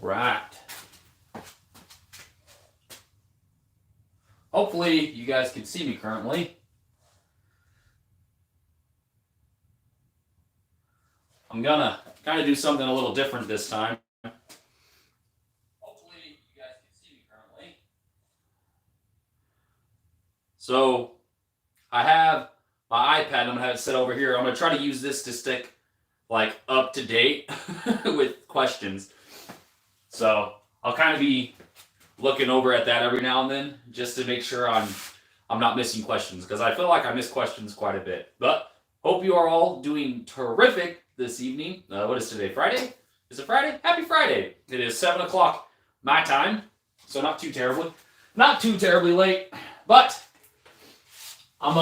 right. Hopefully you guys can see me currently. I'm gonna kind of do something a little different this time. Hopefully you guys can see me currently. So I have my iPad. I'm gonna have it set over here. I'm gonna try to use this to stick like up to date with questions. So I'll kind of be looking over at that every now and then just to make sure I'm not missing questions, because I feel like I miss questions quite a bit. But hope you are all doing terrific this evening. What is today? Friday? Is it Friday? Happy Friday! It is 7 o'clock my time, so not too terribly late. But I'm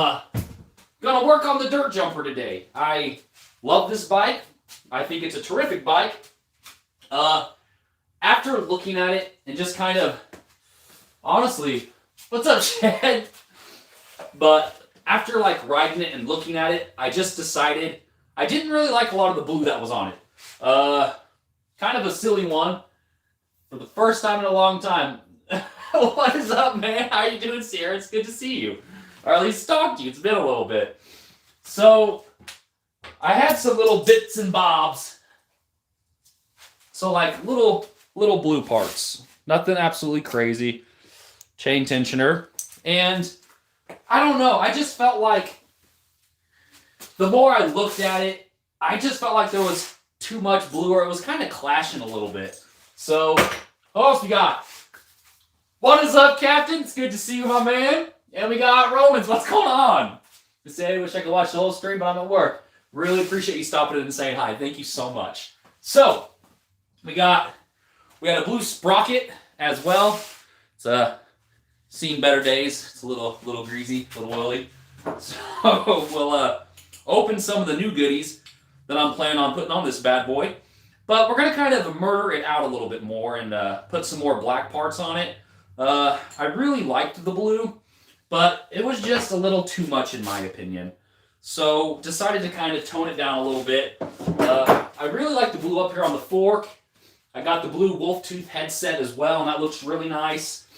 gonna work on the dirt jumper today. I love this bike. I think it's a terrific bike. After looking at it and just kind of, honestly, what's up, Chad? But after like riding it and looking at it, I just decided I didn't really like a lot of the blue that was on it. Kind of a silly one. For the first time in a long time. What is up, man? How you doing, Sierra? It's good to see you. Or at least talk to you. It's been a little bit. So, I had some little bits and bobs. So like little blue parts. Nothing absolutely crazy. Chain tensioner. And I don't know, I just felt like the more I looked at it, I just felt like there was too much blue, or it was kind of clashing a little bit. So, what else we got? What is up, Captain? It's good to see you, my man. And we got Romans. What's going on? I say I wish I could watch the whole stream, but I'm at work. Really appreciate you stopping in and saying hi. Thank you so much. So, we had a blue sprocket as well. It's seen better days. It's a little greasy, a little oily. So we'll open some of the new goodies that I'm planning on putting on this bad boy. But we're gonna kind of murder it out a little bit more and put some more black parts on it. I really liked the blue, but it was just a little too much in my opinion. So decided to kind of tone it down a little bit. I really like the blue up here on the fork. I got the blue wolf tooth headset as well, and that looks really nice.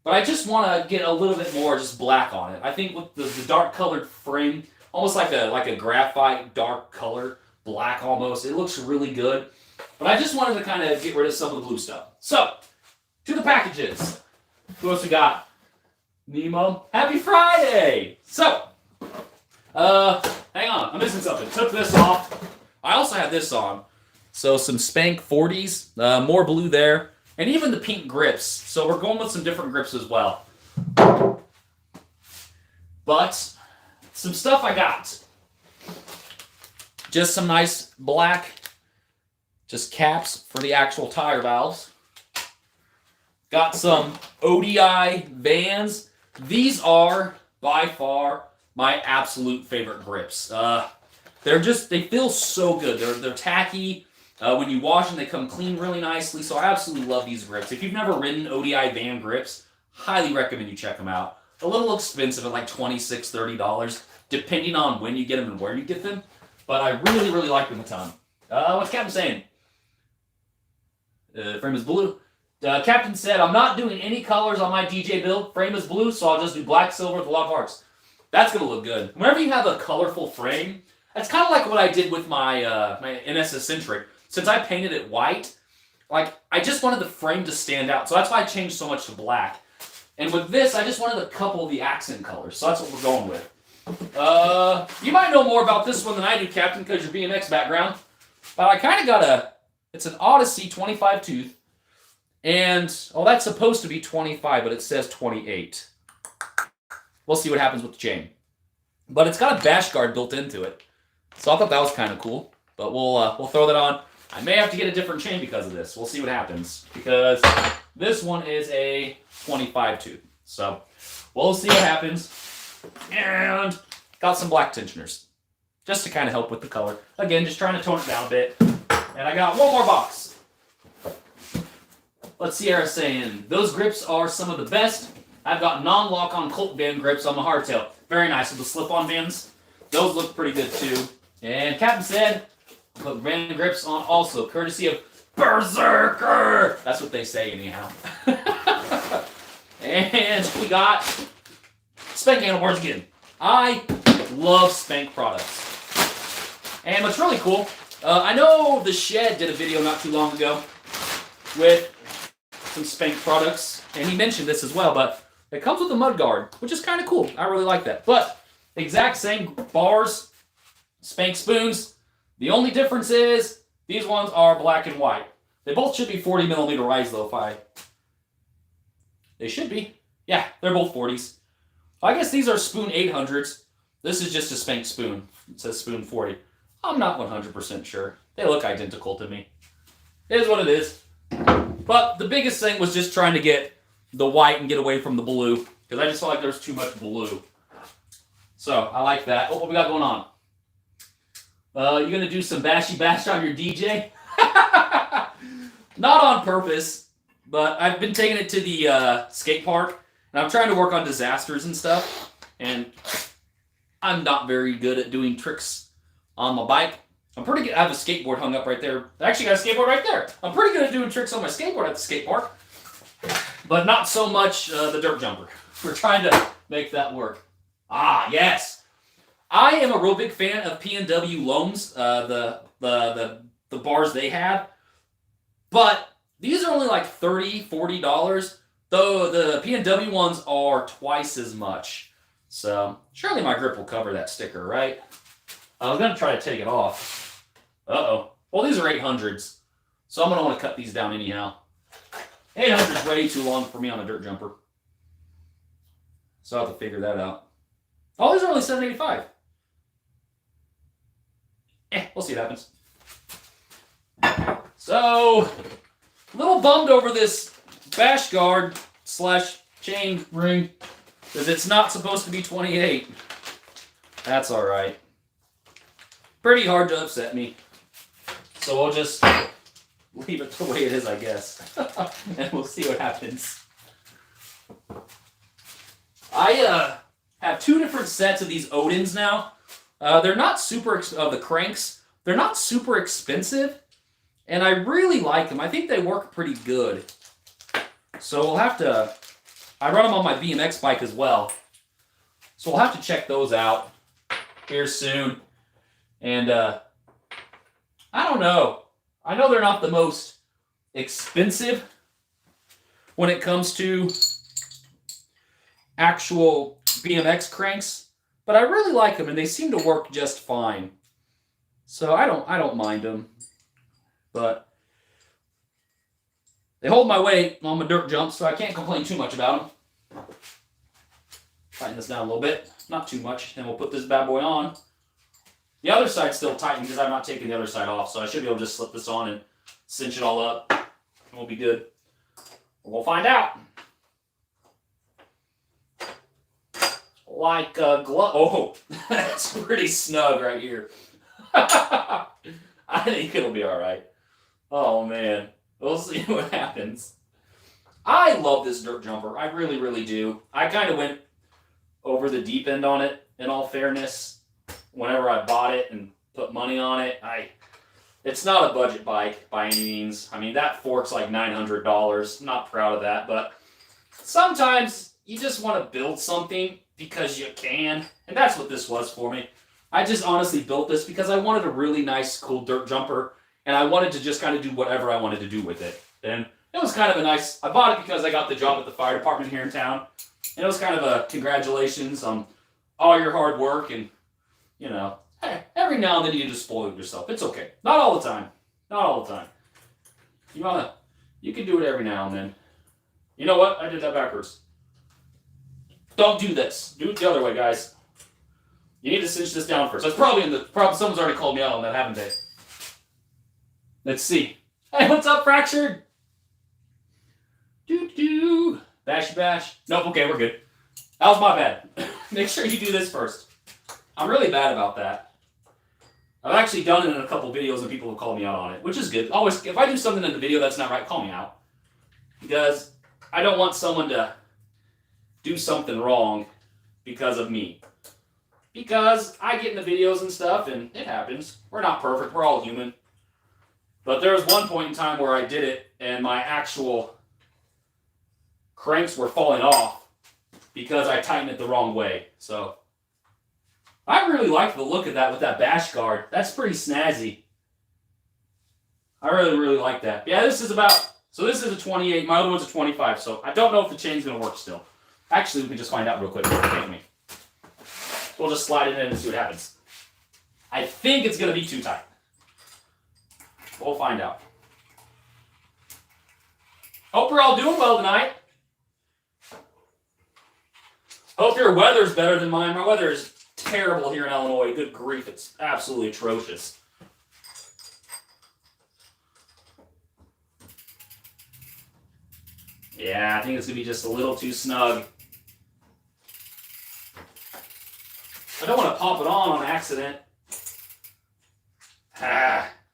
But I just want to get a little bit more just black on it. I think with the dark colored frame, almost like a graphite dark color, black almost, it looks really good. But I just wanted to kind of get rid of some of the blue stuff. So, to the packages. Who else we got? Nemo. Happy Friday! So, hang on, I'm missing something. Took this off. I also have this on. So some Spank 40s, more blue there, and even the pink grips. So we're going with some different grips as well. But some stuff I got. Just some nice black, just caps for the actual tire valves. Got some ODI Vans. These are by far my absolute favorite grips. They feel so good. They're tacky. When you wash them, they come clean really nicely. So I absolutely love these grips. If you've never ridden ODI Van grips, highly recommend you check them out. A little expensive at like $26, $30, depending on when you get them and where you get them. But I really, really like them a ton. What's Captain saying? Frame is blue. Captain said, I'm not doing any colors on my DJ build. Frame is blue, so I'll just do black, silver with a lot of hearts. That's going to look good. Whenever you have a colorful frame, that's kind of like what I did with my my NS Eccentric. Since I painted it white, like I just wanted the frame to stand out. So that's why I changed so much to black. And with this, I just wanted a couple of the accent colors. So that's what we're going with. You might know more about this one than I do, Captain, because your BMX background. But I kind of got it's an Odyssey 25 tooth. And, that's supposed to be 25, but it says 28. We'll see what happens with the chain. But it's got a bash guard built into it. So I thought that was kind of cool. But we'll throw that on. I may have to get a different chain because of this. We'll see what happens. Because this one is a 25 tooth. So we'll see what happens. And got some black tensioners. Just to kind of help with the color. Again, just trying to tone it down a bit. And I got one more box. Let's see, Sierra saying, those grips are some of the best. I've got non-lock-on Colt Van grips on the hardtail. Very nice with the slip-on Vans. Those look pretty good too. And Captain said, put Van grips on also, courtesy of Berserker! That's what they say anyhow. And we got Spank handlebars again. I love Spank products. And what's really cool, I know The Shed did a video not too long ago with some Spank products, and he mentioned this as well, but it comes with a mud guard, which is kind of cool. I really like that. But exact same bars, Spank spoons. The only difference is these ones are black and white. They both should be 40 millimeter rise though. They should be. Yeah, they're both 40s. I guess these are spoon 800s. This is just a Spank spoon. It says spoon 40. I'm not 100% sure. They look identical to me. It is what it is. But the biggest thing was just trying to get the white and get away from the blue, because I just felt like there's too much blue. So I like that. Oh, what we got going on? You gonna do some bashy bash on your DJ? Not on purpose, but I've been taking it to the skate park, and I'm trying to work on disasters and stuff, and I'm not very good at doing tricks on my bike. I'm pretty good. I have a skateboard hung up right there. I actually got a skateboard right there. I'm pretty good at doing tricks on my skateboard at the skate park, but not so much the dirt jumper. We're trying to make that work. Ah, yes. I am a real big fan of P&W Loams, the bars they have, but these are only like $30, $40, though the P&W ones are twice as much. So surely my grip will cover that sticker, right? I was going to try to take it off. Uh-oh. Well, these are 800s, so I'm going to want to cut these down anyhow. 800 is way too long for me on a dirt jumper. So I'll have to figure that out. Oh, these are only $7.85. We'll see what happens. So, a little bummed over this bash guard / chain ring, because it's not supposed to be 28. That's alright. Pretty hard to upset me. So we'll just leave it the way it is, I guess. And we'll see what happens. I have two different sets of these Odins now. They're not super, the cranks, they're not super expensive, and I really like them. I think they work pretty good. So we'll have to, I run them on my BMX bike as well. So we'll have to check those out here soon. And I don't know. I know they're not the most expensive when it comes to actual BMX cranks, but I really like them and they seem to work just fine. So I don't mind them, but they hold my weight on my dirt jumps, so I can't complain too much about them. Tighten this down a little bit, not too much, and we'll put this bad boy on. The other side's still tightened because I'm not taking the other side off, so I should be able to just slip this on and cinch it all up, and we'll be good. We'll find out. Like a glove. Oh, that's pretty snug right here. I think it'll be all right. Oh, man. We'll see what happens. I love this dirt jumper. I really, really do. I kind of went over the deep end on it, in all fairness. Whenever I bought it and put money on it, it's not a budget bike by any means. I mean, that fork's like $900. I'm not proud of that, but sometimes you just want to build something because you can, and that's what this was for me. I just honestly built this because I wanted a really nice, cool dirt jumper, and I wanted to just kind of do whatever I wanted to do with it. And it was kind of a nice, I bought it because I got the job at the fire department here in town, and it was kind of a congratulations on all your hard work, and you know, hey, every now and then you just spoil yourself. It's okay. Not all the time. Not all the time. You can do it every now and then. You know what? I did that backwards. Don't do this. Do it the other way, guys. You need to cinch this down first. That's probably someone's already called me out on that, haven't they? Let's see. Hey, what's up, Fractured? Doo-doo. Bashy bash. Nope, okay, we're good. That was my bad. Make sure you do this first. I'm really bad about that. I've actually done it in a couple videos and people have called me out on it, which is good. Always, if I do something in the video that's not right, call me out. Because I don't want someone to do something wrong because of me. Because I get in the videos and stuff and it happens. We're not perfect. We're all human. But there was one point in time where I did it and my actual cranks were falling off because I tightened it the wrong way. So I really like the look of that with that bash guard. That's pretty snazzy. I really, really like that. Yeah, this is about, so this is a 28. My other one's a 25. So I don't know if the chain's going to work still. Actually, we can just find out real quick. We'll just slide it in and see what happens. I think it's going to be too tight. We'll find out. Hope you're all doing well tonight. Hope your weather's better than mine. My weather is terrible here in Illinois. Good grief, it's absolutely atrocious. Yeah, I think it's going to be just a little too snug. I don't want to pop it on accident.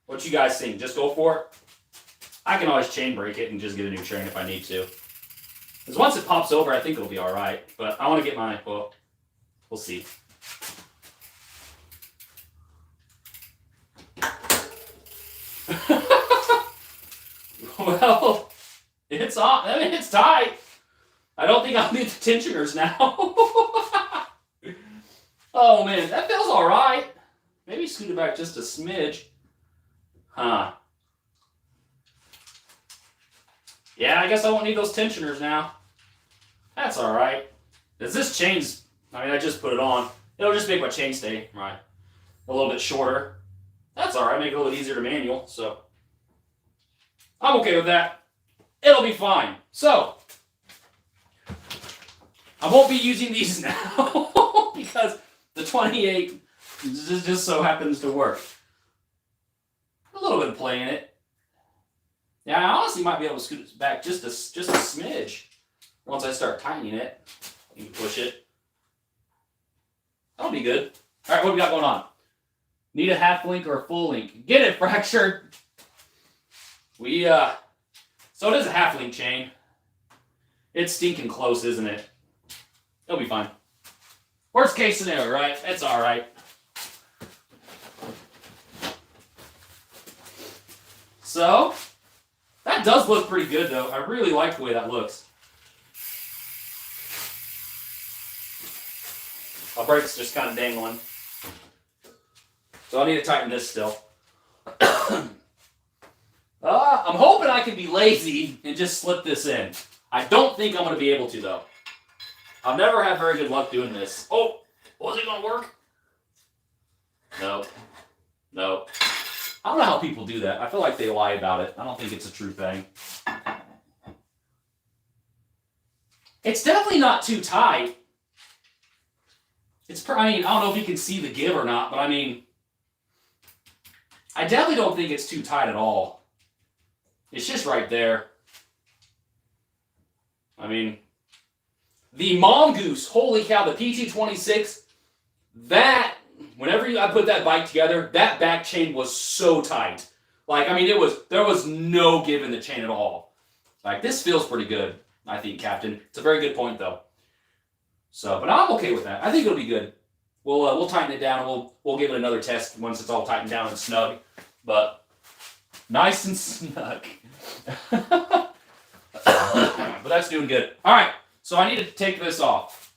What you guys think? Just go for it? I can always chain break it and just get a new chain if I need to. Because once it pops over, I think it'll be alright. But I want to get mine. Well, we'll see. Well, it's on. I mean, it's tight. I don't think I'll need the tensioners now. Oh man, that feels alright. Maybe scoot it back just a smidge. Huh. Yeah, I guess I won't need those tensioners now. That's alright. Because this chain's, I mean, I just put it on. It'll just make my chain stay, right, a little bit shorter. That's alright, make it a little easier to manual, so. I'm okay with that. It'll be fine. So, I won't be using these now because the 28 just so happens to work. A little bit of play in it. Yeah, I honestly might be able to scoot it back just a smidge once I start tightening it. You can push it. That'll be good. All right, what do we got going on? Need a half link or a full link? Get it, Fractured. So it is a half link chain. It's stinking close, isn't it? It'll be fine. Worst case scenario, right? It's all right. So, that does look pretty good, though. I really like the way that looks. My brake's just kind of dangling. So I need to tighten this still. I'm hoping I can be lazy and just slip this in. I don't think I'm going to be able to, though. I've never had very good luck doing this. Oh, was it going to work? No. No. I don't know how people do that. I feel like they lie about it. I don't think it's a true thing. It's definitely not too tight. I mean, I don't know if you can see the give or not, but I mean, I definitely don't think it's too tight at all. It's just right there. I mean, the Mongoose, holy cow, the PT26, that, whenever I put that bike together, that back chain was so tight. Like, I mean, there was no give in the chain at all. Like, this feels pretty good, I think, Captain. It's a very good point, though. So, but I'm okay with that. I think it'll be good. We'll tighten it down, and we'll give it another test once it's all tightened down and snug. But nice and snug. But that's doing good. All right, so I need to take this off.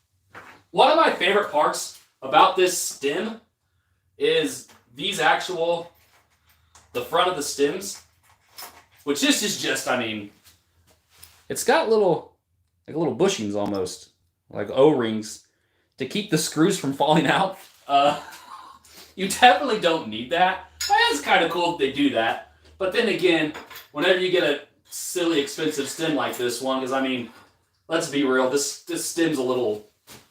One of my favorite parts about this stem is the front of the stems, which this is just, I mean, it's got little bushings almost, like O-rings, to keep the screws from falling out. You definitely don't need that. It's kind of cool that they do that. But then again, whenever you get a silly expensive stem like this one, because I mean, let's be real, this stem's a little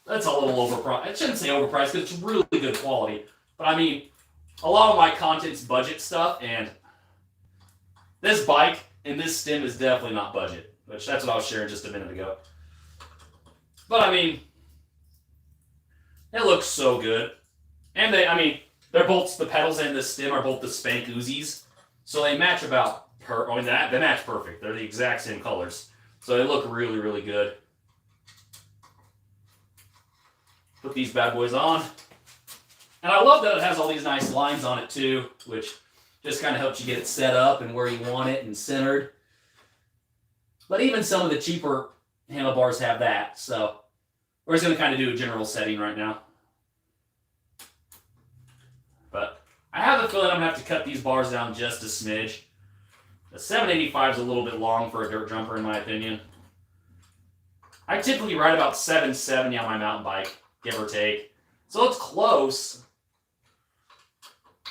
overpriced. I shouldn't say overpriced because it's really good quality. But I mean, a lot of my content's budget stuff, and this bike and this stem is definitely not budget, which that's what I was sharing just a minute ago. But I mean, it looks so good. And they're both, the pedals and the stem are both the Spank Uzis. So they match they match perfect. They're the exact same colors. So they look really, really good. Put these bad boys on. And I love that it has all these nice lines on it too, which Just kind of helps you get it set up and where you want it and centered. But even some of the cheaper handlebars have that. So we're just going to kind of do a general setting right now. But I have a feeling I'm going to have to cut these bars down just a smidge. The 785 is a little bit long for a dirt jumper, in my opinion. I typically ride about 770 on my mountain bike, give or take. So it's close.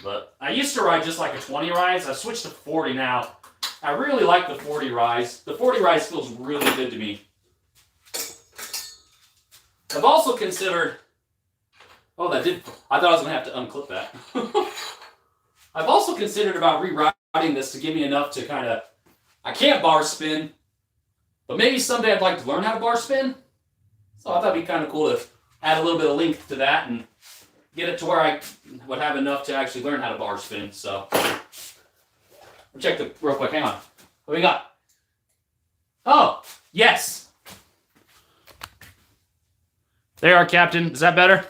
But I used to ride just like a 20 rise. I've switched to 40 now. I really like the 40 rise. The 40 rise feels really good to me. I've also considered... Oh, I thought I was going to have to unclip that. I've also considered about reriding this to give me enough to kind of... I can't bar spin, but maybe someday I'd like to learn how to bar spin. So I thought it'd be kind of cool to add a little bit of length to that and get it to where I would have enough to actually learn how to bar spin. So, check the real quick. Hang on. What we got? Oh, yes. There are, Captain. Is that better?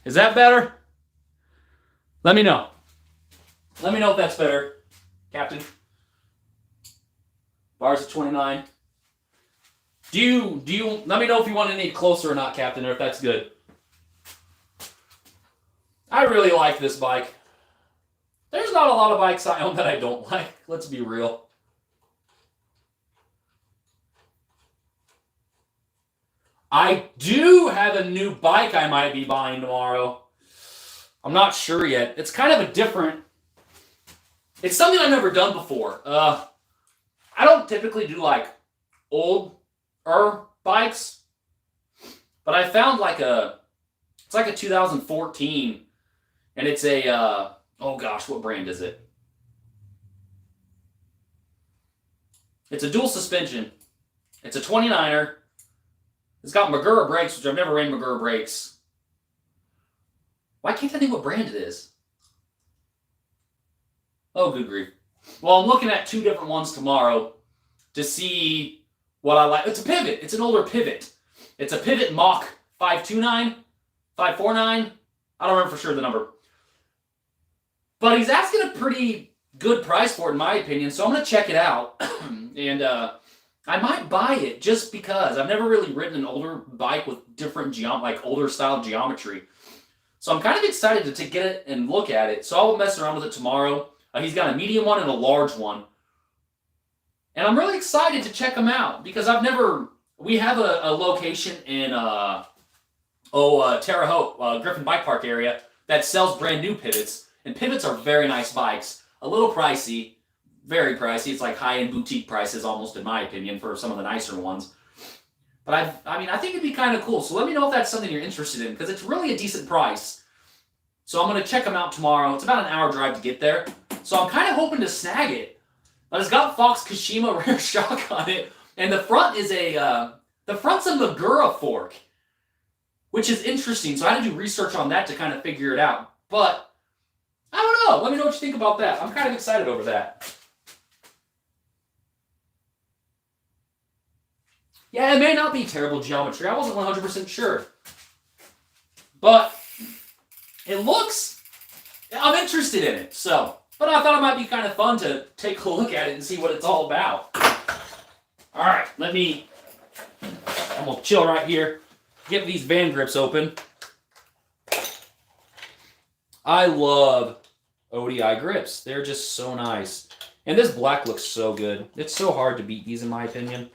Is that better? Let me know. Let me know if that's better, Captain. Bars at 29. Do you let me know if you want any closer or not, Captain, or if that's good. I really like this bike. There's not a lot of bikes I own that I don't like. Let's be real. I do have a new bike I might be buying tomorrow. I'm not sure yet. It's kind of a different... It's something I've never done before. I don't typically do like older bikes, but I found like it's like a 2014, and it's a, oh gosh, what brand is it? It's a dual suspension. It's a 29er. It's got Magura brakes, which I've never ran Magura brakes. Why can't I think what brand it is? Oh, good grief. Well, I'm looking at two different ones tomorrow to see what I like. It's a pivot. It's an older pivot. It's a pivot Mach 529, 549. I don't remember for sure the number. But he's asking a pretty good price for it, in my opinion, so I'm going to check it out. And I might buy it just because I've never really ridden an older bike with different older style geometry. So I'm kind of excited to get it and look at it. So I'll mess around with it tomorrow. He's got a medium one and a large one. And I'm really excited to check them out because we have a location in Terre Haute, Griffin Bike Park area that sells brand new pivots. And pivots are very nice bikes. A little pricey, very pricey. It's like high-end boutique prices almost, in my opinion, for some of the nicer ones. But I think it'd be kind of cool. So let me know if that's something you're interested in because it's really a decent price. So I'm going to check them out tomorrow. It's about an hour drive to get there. So I'm kind of hoping to snag it. But it's got Fox Kashima rear shock on it. And the front is the front's a Magura fork, which is interesting. So I had to do research on that to kind of figure it out. But I don't know. Let me know what you think about that. I'm kind of excited over that. Yeah, it may not be terrible geometry. I wasn't 100% sure. But it looks... I'm interested in it, so... But I thought it might be kind of fun to take a look at it and see what it's all about. Alright, I'm going to chill right here. Get these van grips open. I love ODI grips. They're just so nice. And this black looks so good. It's so hard to beat these, in my opinion.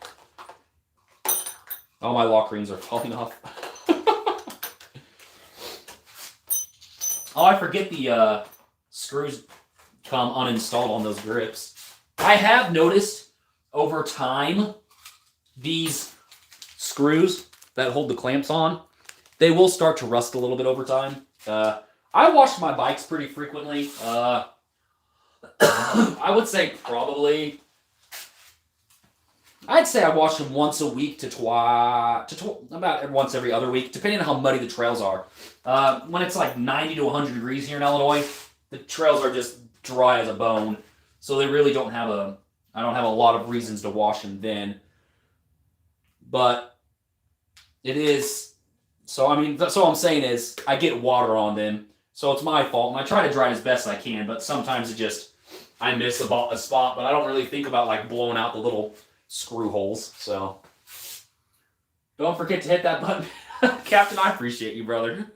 Oh, my lock rings are falling off. Oh, I forget the screws come uninstalled on those grips. I have noticed over time these screws that hold the clamps on, they will start to rust a little bit over time. I wash my bikes pretty frequently. I would say probably... I'd say I wash them once a week to about once every other week, depending on how muddy the trails are. When it's like 90 to 100 degrees here in Illinois, the trails are just dry as a bone. So they really don't have I don't have a lot of reasons to wash them then. But it is, so I mean, so what I'm saying is I get water on them. So it's my fault, and I try to dry it as best I can, but sometimes I miss a spot, but I don't really think about like blowing out the little screw holes. So don't forget to hit that button. Captain, I appreciate you, brother.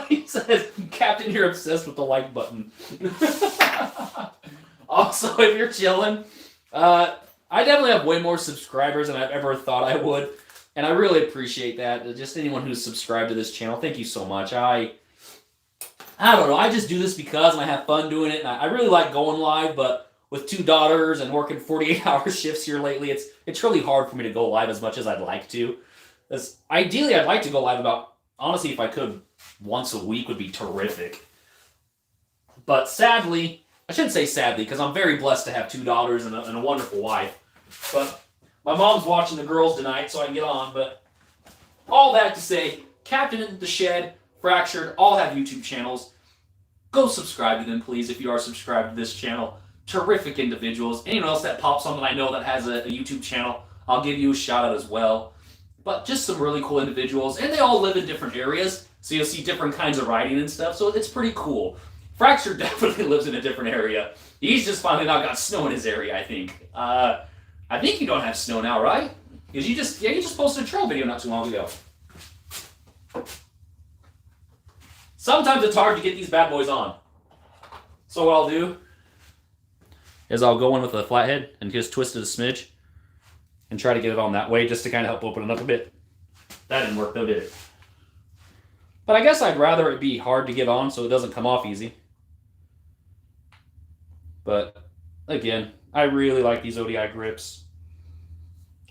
He says, Captain, you're obsessed with the like button. Also, if you're chilling, I definitely have way more subscribers than I've ever thought I would. And I really appreciate that. Just anyone who's subscribed to this channel, thank you so much. I don't know. I just do this because and I have fun doing it. And I really like going live, but with 2 daughters and working 48-hour shifts here lately, it's really hard for me to go live as much as I'd like to. Ideally, I'd like to go live about, honestly, if I could, once a week would be terrific. But sadly, I shouldn't say sadly, because I'm very blessed to have 2 daughters and a wonderful wife. But my mom's watching the girls tonight, so I can get on. But all that to say, Captain in the Shed, Fractured, all have YouTube channels. Go subscribe to them, please, if you are subscribed to this channel. Terrific individuals. Anyone else that pops on that I know that has a YouTube channel, I'll give you a shout out as well. But just some really cool individuals, and they all live in different areas, so you'll see different kinds of riding and stuff, so it's pretty cool. Fractured definitely lives in a different area. He's just finally now got snow in his area, I think. I think you don't have snow now, right? Because you just posted a trail video not too long ago. Sometimes it's hard to get these bad boys on. So what I'll do is I'll go in with a flathead and just twist it a smidge and try to get it on that way just to kind of help open it up a bit. That didn't work though, did it? But I guess I'd rather it be hard to get on so it doesn't come off easy. But again, I really like these ODI grips.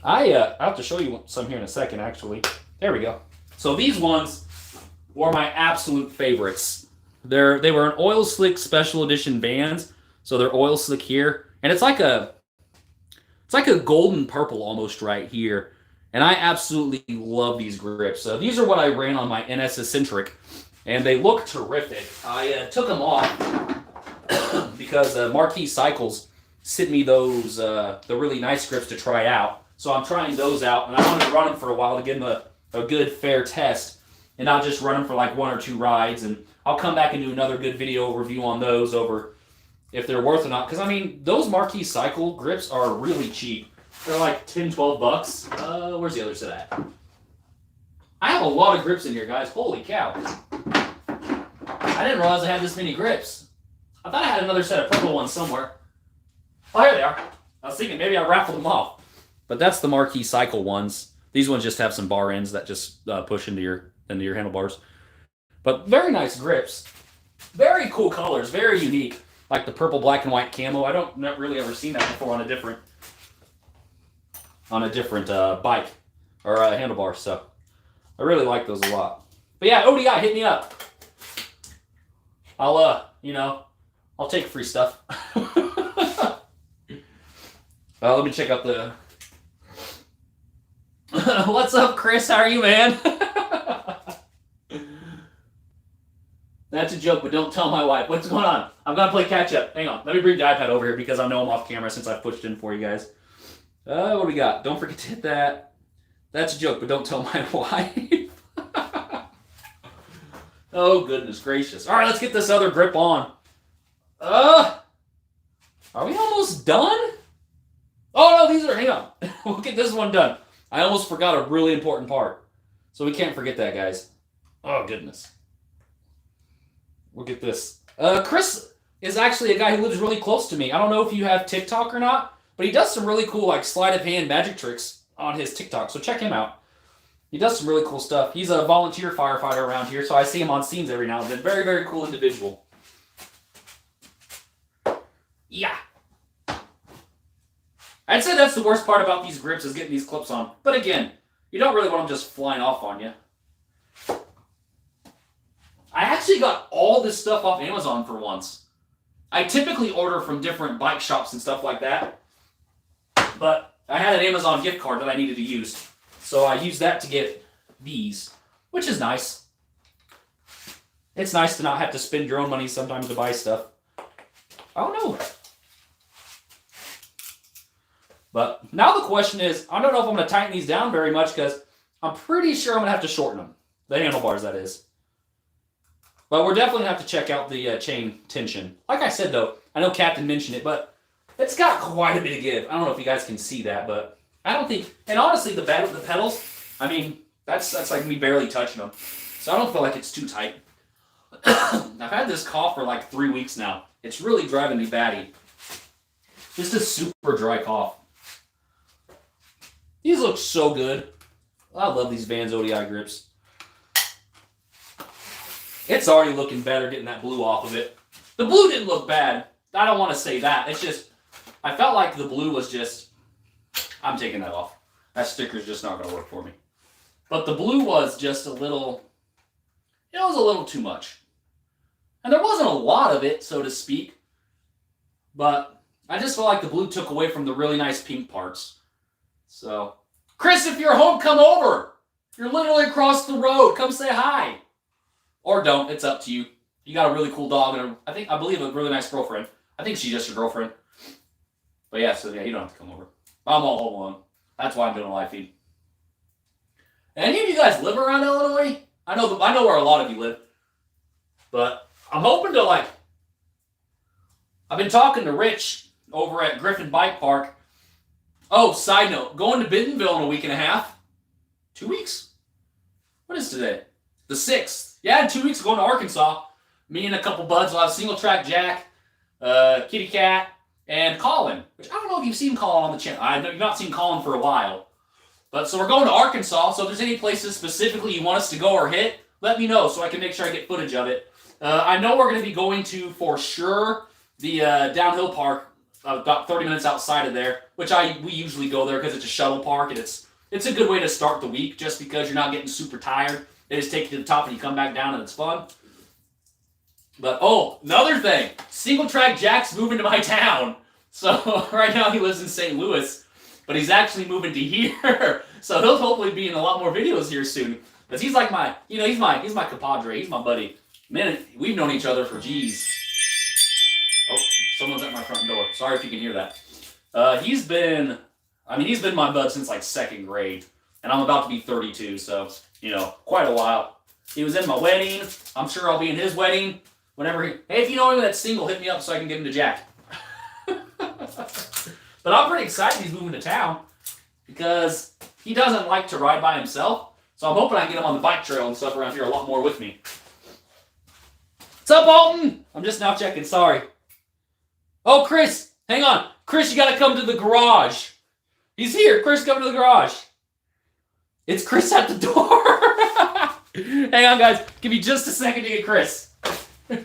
I'll have to show you some here in a second, actually. There we go. So these ones were my absolute favorites. They were an oil slick special edition bands, so they're oil slick here, and it's like a golden purple almost right here. And I absolutely love these grips. These are what I ran on my NS Eccentric, and they look terrific. I took them off because Marquee Cycles sent me those the really nice grips to try out. So I'm trying those out, and I wanted to run them for a while to give them a good, fair test, and not just run them for like 1 or 2 rides. And I'll come back and do another good video review on those over if they're worth it or not. Because, I mean, those Marquee Cycle grips are really cheap. They're like 10, 12 bucks. Where's the other set at? I have a lot of grips in here, guys. Holy cow. I didn't realize I had this many grips. I thought I had another set of purple ones somewhere. Oh, here they are. I was thinking maybe I raffled them off. But that's the Marquee Cycle ones. These ones just have some bar ends that just push into your handlebars. But very nice grips. Very cool colors. Very unique. Like the purple, black, and white camo. I don't not really ever seen that before on a different bike or handlebar. So I really like those a lot. But yeah, ODI, hit me up. I'll take free stuff. Let me check out the. What's up, Chris? How are you, man? That's a joke, but don't tell my wife. What's going on? I'm going to play catch up. Hang on. Let me bring the iPad over here because I know I'm off camera since I've pushed in for you guys. What do we got? Don't forget to hit that. That's a joke, but don't tell my wife. Oh, goodness gracious. All right, let's get this other grip on. Are we almost done? Oh, no, hang on. We'll get this one done. I almost forgot a really important part. So we can't forget that, guys. Oh, goodness. We'll get this. Chris is actually a guy who lives really close to me. I don't know if you have TikTok or not, but he does some really cool like sleight of hand magic tricks on his TikTok. So check him out. He does some really cool stuff. He's a volunteer firefighter around here, so I see him on scenes every now and then. Very, very cool individual. Yeah. I'd say that's the worst part about these grips is getting these clips on. But again, you don't really want them just flying off on you. I actually got all this stuff off Amazon for once. I typically order from different bike shops and stuff like that. But I had an Amazon gift card that I needed to use. So I used that to get these, which is nice. It's nice to not have to spend your own money sometimes to buy stuff. I don't know. But now the question is, I don't know if I'm going to tighten these down very much because I'm pretty sure I'm going to have to shorten them. The handlebars, that is. But we're definitely going to have to check out the chain tension. Like I said, though, I know Captain mentioned it, but it's got quite a bit of give. I don't know if you guys can see that, but I don't think... And honestly, the pedals, I mean, that's like me barely touching them. So I don't feel like it's too tight. I've had this cough for like 3 weeks now. It's really driving me batty. Just a super dry cough. These look so good. I love these Vans ODI grips. It's already looking better getting that blue off of it. The blue didn't look bad. I don't want to say that. It's just, I felt like the blue was just, I'm taking that off. That sticker's just not going to work for me. But the blue was just a little, it was a little too much. And there wasn't a lot of it, so to speak. But I just felt like the blue took away from the really nice pink parts. So, Chris, if you're home, come over. You're literally across the road. Come say hi. Or don't. It's up to you. You got a really cool dog and I believe a really nice girlfriend. I think she's just your girlfriend. But yeah, so yeah, you don't have to come over. I'm all home alone. That's why I'm doing a live feed. Any of you guys live around Illinois? I know where a lot of you live. But I'm hoping to I've been talking to Rich over at Griffin Bike Park. Oh, side note, going to Bentonville in a week and a half. 2 weeks? What is today? The 6th. Yeah, in 2 weeks, going to Arkansas. Me and a couple buds will have Single Track Jack, Kitty Cat, and Colin. Which I don't know if you've seen Colin on the channel. I know you've not seen Colin for a while. But so we're going to Arkansas. So if there's any places specifically you want us to go or hit, let me know so I can make sure I get footage of it. I know we're going to be going to, for sure, the downhill park about 30 minutes outside of there, which we usually go there because it's a shuttle park, and it's a good way to start the week just because you're not getting super tired. They just take you to the top and you come back down and it's fun. But, oh, another thing. Single Track Jack's moving to my town. So right now he lives in St. Louis, but he's actually moving to here. So he'll hopefully be in a lot more videos here soon. Because he's like he's my compadre. He's my buddy. Man, we've known each other for geez. Oh, someone's at my front door. Sorry if you can hear that. He's been my bud since like 2nd grade. And I'm about to be 32, so, quite a while. He was in my wedding. I'm sure I'll be in his wedding. Whenever hey, if you know anyone that's single, hit me up so I can get him to Jack. But I'm pretty excited he's moving to town because he doesn't like to ride by himself. So I'm hoping I can get him on the bike trail and stuff around here a lot more with me. What's up, Alton? I'm just now checking, sorry. Oh, Chris, hang on. Chris, you gotta come to the garage. He's here. Chris, come to the garage. It's Chris at the door. Hang on, guys. Give me just a second to get Chris. Hey,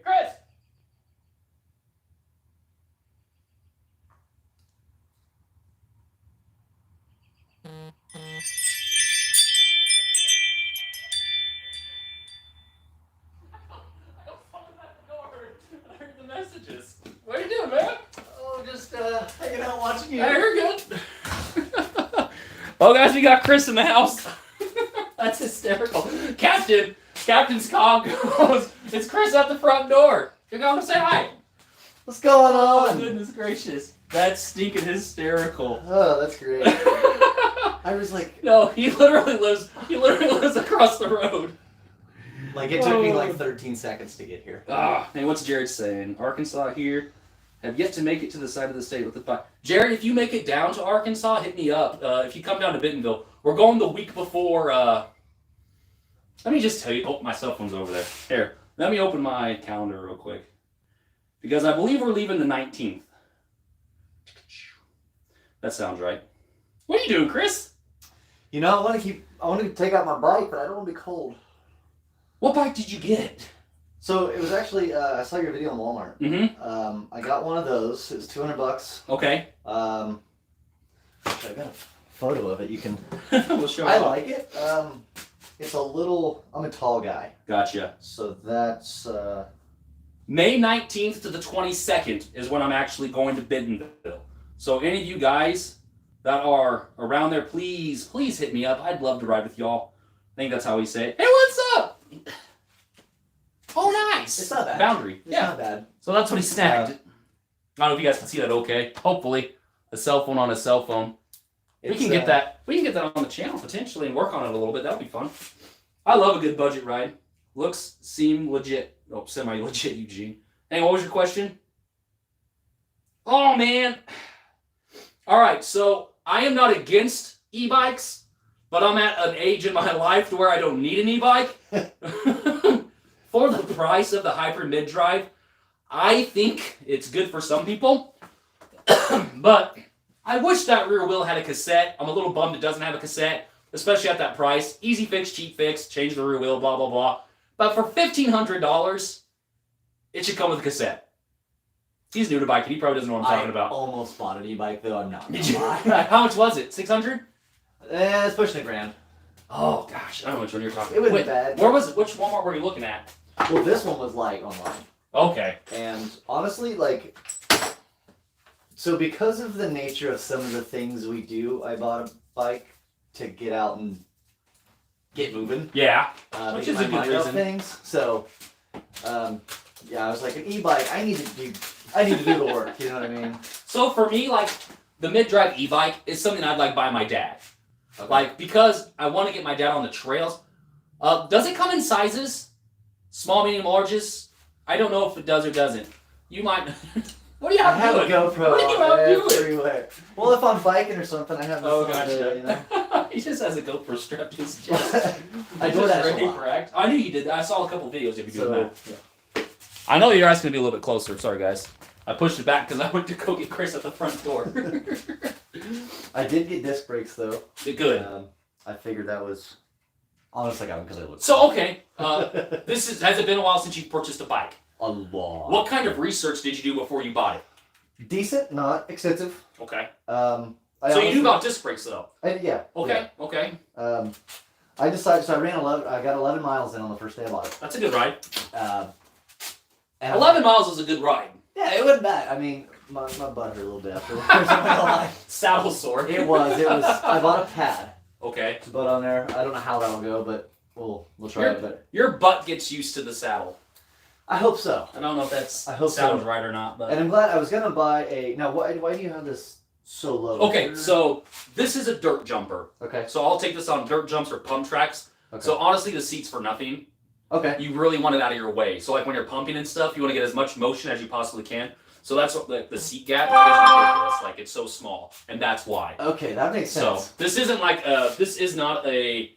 Chris. Messages. What are you doing, man? Oh, just hanging out watching you. Hey, you're good. Well, guys, we got Chris in the house. That's hysterical. Captain's call goes, it's Chris at the front door. You're going to say hi. What's going Oh, on? goodness gracious. That's stinking hysterical. Oh, that's great. I was like... No, he literally lives across the road. Like, it took me like 13 seconds to get here. Hey, what's Jared saying? Arkansas here. Have yet to make it to the side of the state with the bike. Jared, if you make it down to Arkansas, hit me up. If you come down to Bentonville, we're going the week before. Let me just tell you. Oh, my cell phone's over there. Here, let me open my calendar real quick. Because I believe we're leaving the 19th. That sounds right. What are you doing, Chris? I want to take out my bike, but I don't want to be cold. What bike did you get? So it was actually, I saw your video on Walmart. Mm-hmm. I got one of those. It was $200. Okay. I got a photo of it. You can. We'll show I it. like it. It's a little. I'm a tall guy. Gotcha. So that's. May 19th to the 22nd is when I'm actually going to Bentonville. So any of you guys that are around there, please hit me up. I'd love to ride with y'all. I think that's how we say it. Hey, what's up? Oh, nice. It's not bad. Boundary. It's not bad. So that's what he snagged. don't know if you guys can see that okay. Hopefully, a cell phone on a cell phone. We can get that on the channel potentially and work on it a little bit. That would be fun. I love a good budget ride. Looks, seem legit. Oh, semi-legit, Eugene. Hey, what was your question? Oh, man. All right, so I am not against e-bikes, but I'm at an age in my life to where I don't need an e-bike. For the price of the Hyper Mid-Drive, I think it's good for some people, but I wish that rear wheel had a cassette. I'm a little bummed it doesn't have a cassette, especially at that price. Easy fix, cheap fix, change the rear wheel, blah, blah, blah. But for $1,500, it should come with a cassette. He's new to biking. He probably doesn't know what I'm talking about. I almost bought an e-bike, though. I'm not. Did you? How much was it? $600? It's pushing $1,000. Oh, gosh. I don't know which one you're talking about. It Wait, wasn't bad. Where was it? Which Walmart were you looking at? Well, this one was, like, online. Okay. And honestly, like... So because of the nature of some of the things we do, I bought a bike to get out and get moving. Yeah. Which is a good reason. Things. So, yeah, I was like, an e-bike, I need to do the work, you know what I mean? So for me, like, the mid-drive e-bike is something I'd like buy my dad. Okay. Like, because I want to get my dad on the trails. Does it come in sizes? Small, medium, larges? I don't know if it does or doesn't. You might... What are you out doing? I have a GoPro what are you out doing? everywhere. Well, if I'm biking or something, I have this gotcha. you know? He just has a GoPro strapped to his chest. I do that a lot. Correct. I knew you did that. I saw a couple videos of you doing that. Yeah. I know your eyes going to be a little bit closer. Sorry, guys. I pushed it back because I went to go get Chris at the front door. I did get disc brakes, though. Good. I figured that was... Honestly, I got them because I looked... So, okay. Has it been a while since you purchased a bike? A lot. What kind of research did you do before you bought it? Decent, not extensive. Okay. So you knew about disc brakes, though? Yeah. Okay, yeah. Okay. I decided, so I got 11 miles in on the first day I bought it. That's a good ride. And 11 miles is a good ride. Yeah, it wasn't bad. I mean, my butt hurt a little bit afterwards. Saddle sore. It was. I bought a pad. Okay. To put on there. I don't know how that'll go, but we'll try it. But your butt gets used to the saddle. I hope so. I don't know if that's sounds right or not, but. And I'm glad I was gonna buy a. Now, why do you have this so low? Okay, so this is a dirt jumper. Okay. So I'll take this on dirt jumps or pump tracks. Okay. So honestly, the seat's for nothing. Okay. You really want it out of your way. So like when you're pumping and stuff, you want to get as much motion as you possibly can. So that's what the seat gap is ridiculous. Like it's so small, and that's why. Okay, that makes sense. So this isn't like this is not a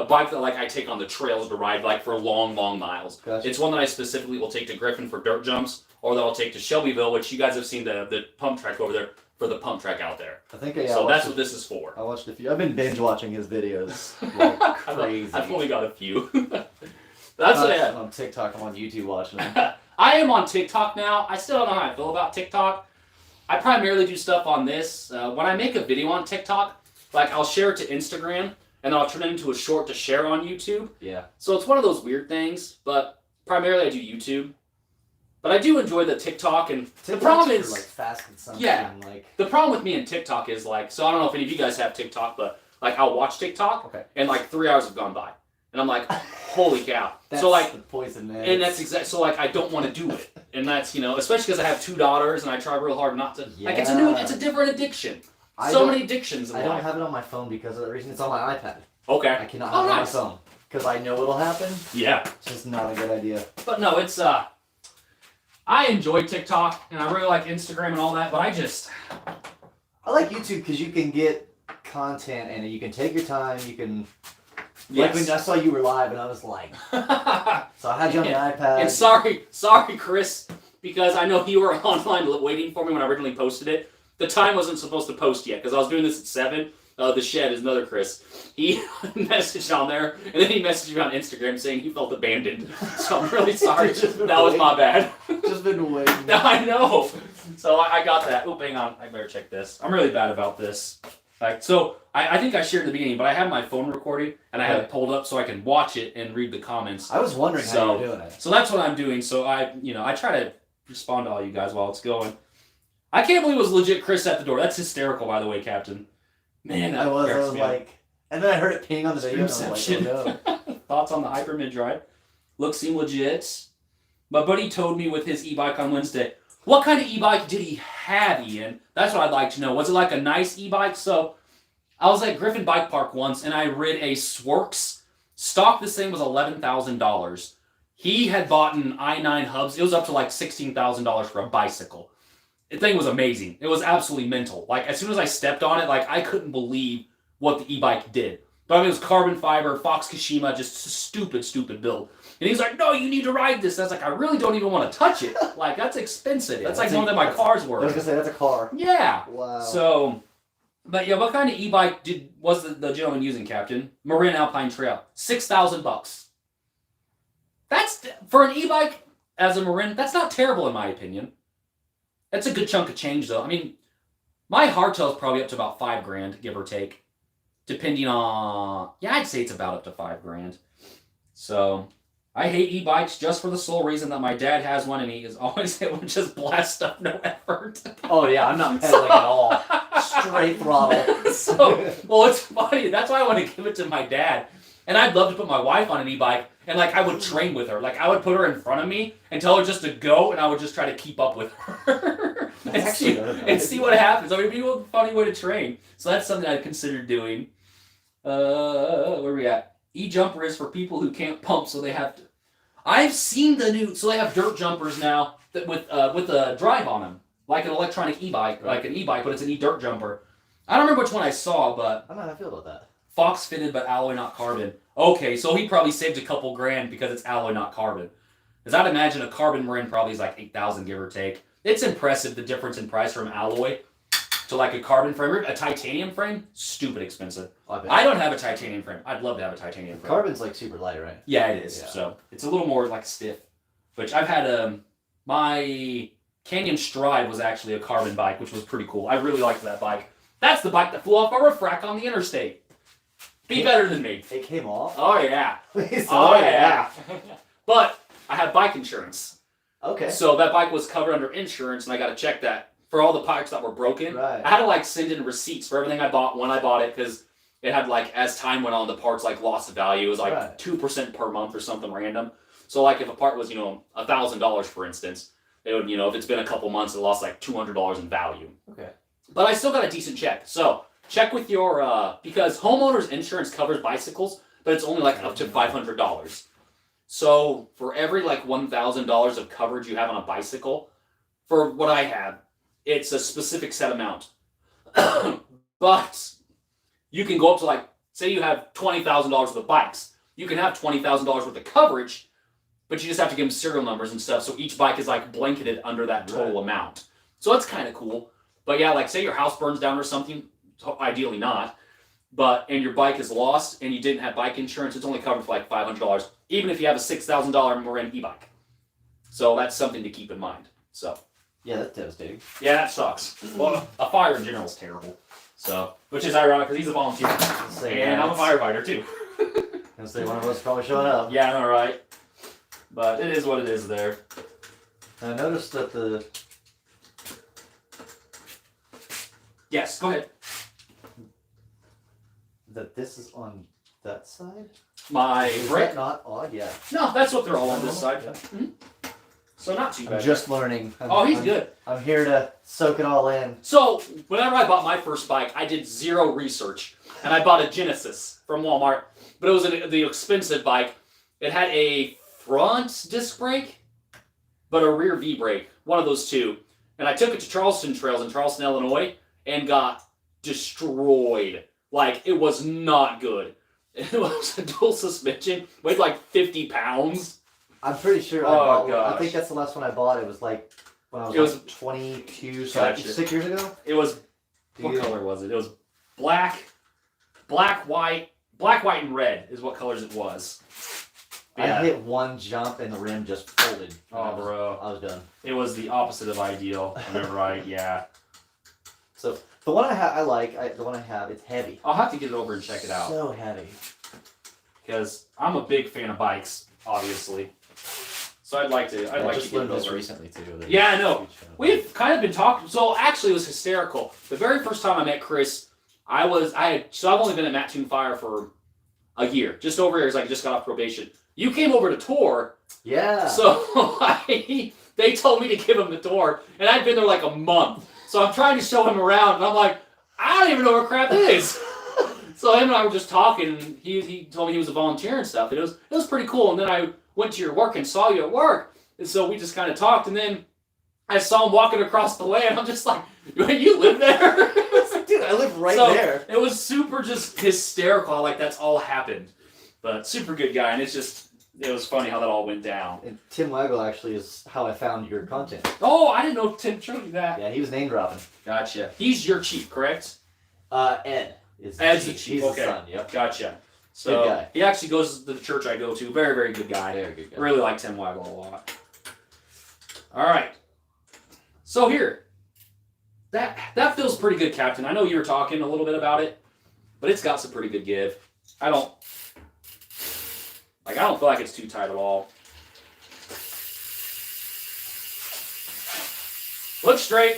bike that like I take on the trails to ride like for long miles. Gotcha. It's one that I specifically will take to Griffin for dirt jumps, or that I'll take to Shelbyville, which you guys have seen the pump track over there for the pump track out there. I think so that's what this is for. I watched a few. I've been binge watching his videos like crazy. I've only got a few. That's what I had. I'm on TikTok. I'm on YouTube watching them. I am on TikTok now. I still don't know how I feel about TikTok. I primarily do stuff on this. When I make a video on TikTok, like I'll share it to Instagram, and I'll turn it into a short to share on YouTube. Yeah. So it's one of those weird things, but primarily I do YouTube. But I do enjoy the TikTok, and the problem is like fast consumption. Yeah. Like the problem with me and TikTok is like, so I don't know if any of you guys have TikTok, but like I'll watch TikTok, and like 3 hours have gone by, and I'm like, holy cow. That's so like the poison, man. And that's exactly so like I don't want to do it, and that's especially because I have 2 daughters and I try real hard not to. Yeah. Like it's a different addiction. So many addictions in I life. don't have it on my phone because of the reason it's on my iPad. Okay. I cannot have it on my phone because I know it'll happen. Yeah. It's just not a good idea. But no, it's I enjoy TikTok and I really like Instagram and all that, but I like YouTube because you can get content and you can take your time. You can. Yes. Like when I saw you were live and I was like, so I had you on the iPad. And sorry, Chris, because I know you were online waiting for me when I originally posted it. The time wasn't supposed to post yet because I was doing this at 7. The Shed is another Chris. He messaged on there, and then he messaged me on Instagram saying he felt abandoned. So I'm really sorry. That was my bad. Just been waiting. I know. So I got that. Oh, hang on. I better check this. I'm really bad about this. So I think I shared in the beginning, but I have my phone recording, and I have it pulled up so I can watch it and read the comments. I was wondering how you're doing it. So that's what I'm doing. So I try to respond to all you guys while it's going. I can't believe it was legit Chris at the door. That's hysterical, by the way, Captain. Man, I was like, and then I heard it ping on the video. Reception. And I was like, oh, no. Thoughts on the Hyper Mid Drive? Looks seem legit. My buddy towed me with his e-bike on Wednesday. What kind of e-bike did he have, Ian? That's what I'd like to know. Was it like a nice e-bike? So I was at Griffin Bike Park once, and I rid a Swerks. Stock this thing was $11,000. He had bought an i9 hubs. It was up to like $16,000 for a bicycle. The thing was amazing. It was absolutely mental. Like, as soon as I stepped on it, like, I couldn't believe what the e-bike did. But I mean, it was carbon fiber, Fox Kashima, just stupid build. And he's like, no, you need to ride this. I was like, I really don't even want to touch it. Like, that's expensive. Yeah, that's like more than my car's worth. I was going to say, that's a car. Yeah. Wow. So, but yeah, what kind of e-bike was the gentleman using, Captain? Marin Alpine Trail. $6,000. That's, for an e-bike as a Marin, that's not terrible in my opinion. That's a good chunk of change, though. I mean, my hardtail is probably up to about $5,000, give or take, depending on. Yeah, I'd say it's about up to $5,000. So, I hate e-bikes just for the sole reason that my dad has one, and he is always able to just blast stuff, no effort. Oh yeah, I'm not pedaling at all. Straight throttle. So, well, it's funny. That's why I want to give it to my dad. And I'd love to put my wife on an e-bike, and like I would train with her. Like I would put her in front of me and tell her just to go, and I would just try to keep up with her and see what happens. I mean, it'd be a funny way to train. So that's something I'd consider doing. Where are we at? E-jumper is for people who can't pump, so they have to. I've seen the new. So they have dirt jumpers now that with a drive on them, like an electronic e-bike, like an e-bike, but it's an e-dirt jumper. I don't remember which one I saw, but I don't know how I feel about that. Fox fitted, but alloy, not carbon. Okay, so he probably saved a couple grand because it's alloy, not carbon. Because I'd imagine a carbon Marin probably is like $8,000, give or take. It's impressive, the difference in price from alloy to like a carbon frame. A titanium frame, stupid expensive. I don't have a titanium frame. I'd love to have a titanium frame. Carbon's like super light, right? Yeah, it is. Yeah. So it's a little more like stiff. Which I've had my Canyon Stride was actually a carbon bike, which was pretty cool. I really liked that bike. That's the bike that flew off a roof rack on the interstate. Be better than me. It came off? Oh, yeah. Please, Oh, yeah. But I have bike insurance. Okay. So that bike was covered under insurance, and I got to check that for all the bikes that were broken. Right. I had to like send in receipts for everything I bought when I bought it because it had like as time went on, the parts like lost value. It was like 2% per month or something random. So like if a part was $1,000 for instance, it would if it's been a couple months, it lost like $200 in value. Okay. But I still got a decent check. So check with your because homeowners insurance covers bicycles, but it's only like up to $500. So for every like $1,000 of coverage you have on a bicycle, for what I have, it's a specific set amount. But you can go up to like, say you have $20,000 worth of bikes. You can have $20,000 worth of coverage, but you just have to give them serial numbers and stuff. So each bike is like blanketed under that total amount. So it's kind of cool. But yeah, like say your house burns down or something, ideally not, and your bike is lost and you didn't have bike insurance, it's only covered for like $500, even if you have a $6,000 Marin e-bike. So that's something to keep in mind. So yeah, that's devastating. Yeah, that sucks. Well, a fire in general is terrible. So, which is ironic because he's a volunteer and I'm a firefighter too. I'll say one of us probably showing up. Yeah, I know, right? But it is what it is there. I noticed that Yes, go ahead. that this is on that side. Is that not odd? Yeah. No, that's what they're all on this side. Yeah. Mm-hmm. So not too bad. I'm just learning. He's good. I'm here to soak it all in. So whenever I bought my first bike, I did zero research, and I bought a Genesis from Walmart. But it was the expensive bike. It had a front disc brake, but a rear V brake, one of those two. And I took it to Charleston Trails in Charleston, Illinois, and got destroyed. Like, it was not good. It was a dual suspension, weighed like 50 pounds. I'm pretty sure I think that's the last one I bought. It was like when I was 22, so 6 years ago. It was, what color was it? It was black, white, and red is what colors it was. Yeah. I hit one jump and the rim just folded. Oh, bro. I was done. It was the opposite of ideal. I remember right, yeah. So the one I have, the one I have, it's heavy. I'll have to get it over and check it out. So heavy. Because I'm a big fan of bikes, obviously. So I'd like to I just get learned it this over. recently too. Yeah, I know. We've kind of been talking. So actually, it was hysterical. The very first time I met Chris, I've only been at Matt Toon Fire for a year, just over a year. I just got off probation. You came over to tour. Yeah. So they told me to give him the tour, and I'd been there like a month. So I'm trying to show him around, and I'm like, I don't even know where crap is. So him and I were just talking, and he told me he was a volunteer and stuff, and it was pretty cool. And then I went to your work and saw you at work, and so we just kind of talked, and then I saw him walking across the land. I'm just like, you live there? Dude, I live right so there. It was super just hysterical, like that's all happened. But super good guy, and it was funny how that all went down. And Tim Waggle actually is how I found your content. Oh, I didn't know Tim showed you that. Yeah, he was name dropping. Gotcha. He's your chief, correct? Ed. Ed's the chief. He's Okay. the son, yep. Gotcha. So Good guy. he actually goes to the church I go to. Very, very good guy. Very good guy. Really like Tim Waggle a lot. All right. So here, that feels pretty good, Captain. I know you were talking a little bit about it, but it's got some pretty good give. I don't feel like it's too tight at all. Look straight.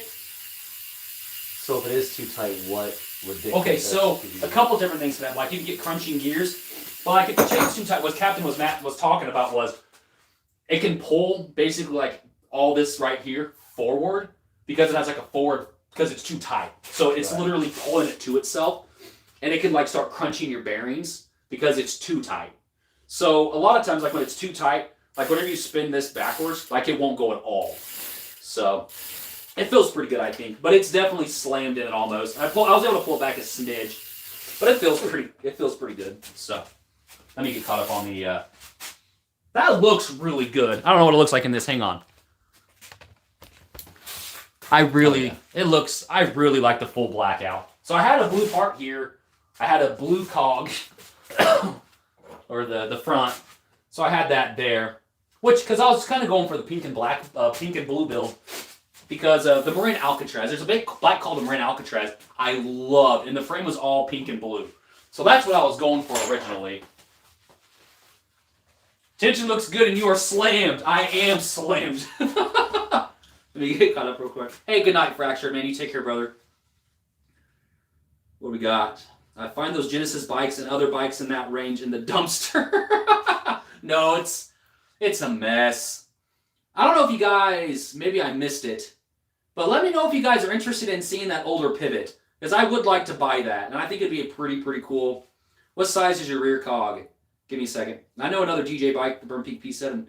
So if it is too tight, what would dictate Okay, that so to be- a couple different things to that. Like you can get crunching gears, but like if the chain's too tight, what Matt was talking about was it can pull basically like all this right here forward because it has like a forward because it's too tight. So it's Right. literally pulling it to itself, and it can like start crunching your bearings because it's too tight. So a lot of times, like when it's too tight, like whenever you spin this backwards, like it won't go at all. So it feels pretty good, I think, but it's definitely slammed in it almost. I was able to pull it back a smidge, but it feels pretty good. So let me get caught up on the. That looks really good. I don't know what it looks like in this. Hang on. I really like the full blackout. So I had a blue part here. I had a blue cog, or the front. So I had that there, because I was kind of going for the pink and blue build. Because the Marin Alcatraz, there's a big bike called the Marin Alcatraz I loved, and the frame was all pink and blue. So that's what I was going for originally. Tension looks good, and you are slammed. I am slammed. Let me get caught up real quick. Hey, good night, Fractured, man. You take care, brother. What do we got? I find those Genesis bikes and other bikes in that range in the dumpster. No, it's a mess. I don't know if you guys, maybe I missed it, but let me know if you guys are interested in seeing that older pivot, because I would like to buy that, and I think it'd be a pretty cool. What size is your rear cog? Give me a second. I know another DJ bike, the Burn Peak P7.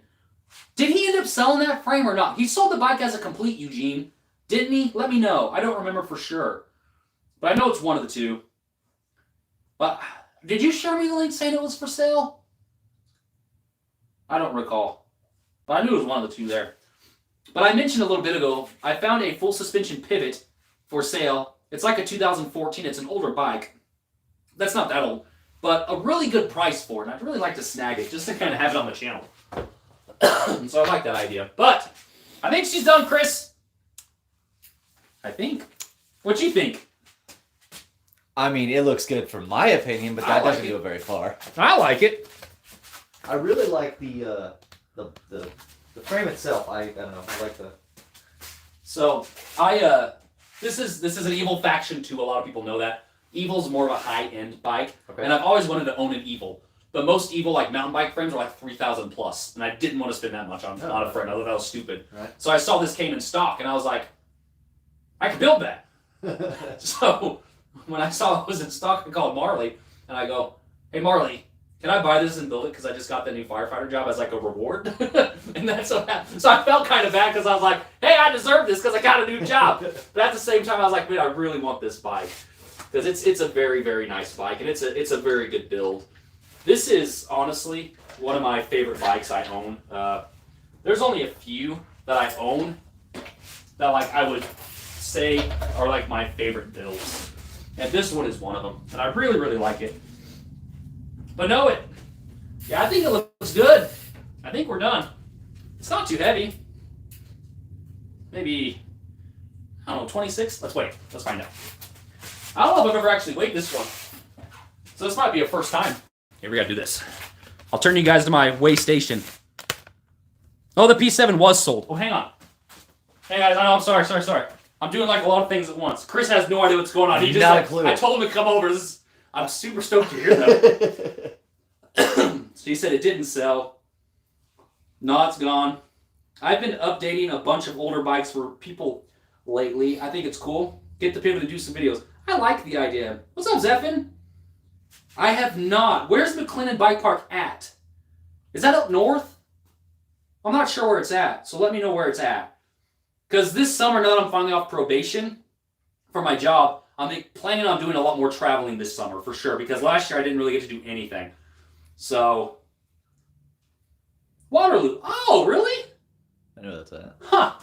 Did he end up selling that frame or not? He sold the bike as a complete, Eugene. Didn't he? Let me know. I don't remember for sure. But I know it's one of the two. But did you show me the link saying it was for sale? I don't recall. But I knew it was one of the two there. But I mentioned a little bit ago, I found a full suspension pivot for sale. It's like a 2014. It's an older bike. That's not that old. But a really good price for it. And I'd really like to snag it just to kind of have it on the channel. So I like that idea. But I think she's done, Chris. I think. What you think? I mean, it looks good from my opinion, but that doesn't go very far. I like it. I really like the frame itself. I don't know. I like the. So this is an Evil faction too. A lot of people know that. Evil's more of a high end bike, and I've always wanted to own an Evil. But most Evil like mountain bike frames are like $3,000 plus, and I didn't want to spend that much on a frame. I thought that was stupid. Right. So I saw this came in stock, and I was like, I could build that. So when I saw it was in stock, I called Marley, and I go, "Hey Marley, can I buy this and build it? Because I just got the new firefighter job as like a reward." And that's what happened. So I felt kind of bad because I was like, "Hey, I deserve this because I got a new job." But at the same time, I was like, "Man, I really want this bike because it's a very, very nice bike, and it's a very good build." This is honestly one of my favorite bikes I own. There's only a few that I own that like I would say are like my favorite builds, and this one is one of them, and I really, really like it. But no, I think it looks good. I think we're done. It's not too heavy. Maybe, I don't know, 26? Let's wait. Let's find out. I don't know if I've ever actually weighed this one. So this might be a first time. Here, we gotta do this. I'll turn you guys to my weigh station. Oh, the P7 was sold. Oh, hang on. Hey guys, I know, I'm sorry. I'm doing like a lot of things at once. Chris has no idea what's going on. He just Not a clue. I told him to come over. I'm super stoked to hear that. So he said it didn't sell. No, it's gone. I've been updating a bunch of older bikes for people lately. I think it's cool. Get the people to do some videos. I like the idea. What's up, Zephin? I have not. Where's McLennan Bike Park at? Is that up north? I'm not sure where it's at, so let me know where it's at. Because this summer, now that I'm finally off probation for my job, I'm planning on doing a lot more traveling this summer, for sure. Because last year, I didn't really get to do anything. So, Waterloo. Oh, really? I know that's it. Huh.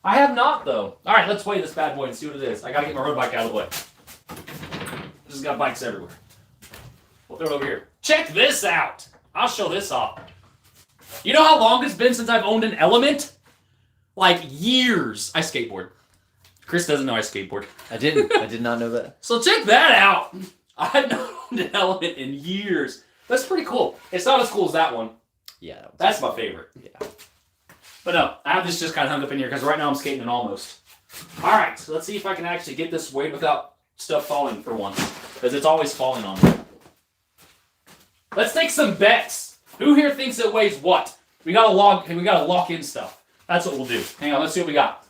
I have not, though. All right, let's weigh this bad boy and see what it is. I got to get my road bike out of the way. This has got bikes everywhere. We'll throw it over here. Check this out. I'll show this off. You know how long it's been since I've owned an Element? Like years. I skateboard. Chris doesn't know I skateboard. I didn't. I did not know that. So check that out. I've not owned an Element in years. That's pretty cool. It's not as cool as that one. Yeah. That's my favorite. Yeah. But no, I have this just kind of hung up in here because right now I'm skating an almost. All right, so let's see if I can actually get this weighed without stuff falling for once, because it's always falling on me. Let's take some bets. Who here thinks it weighs what? We gotta lock in stuff. That's what we'll do. Hang on, let's see what we got.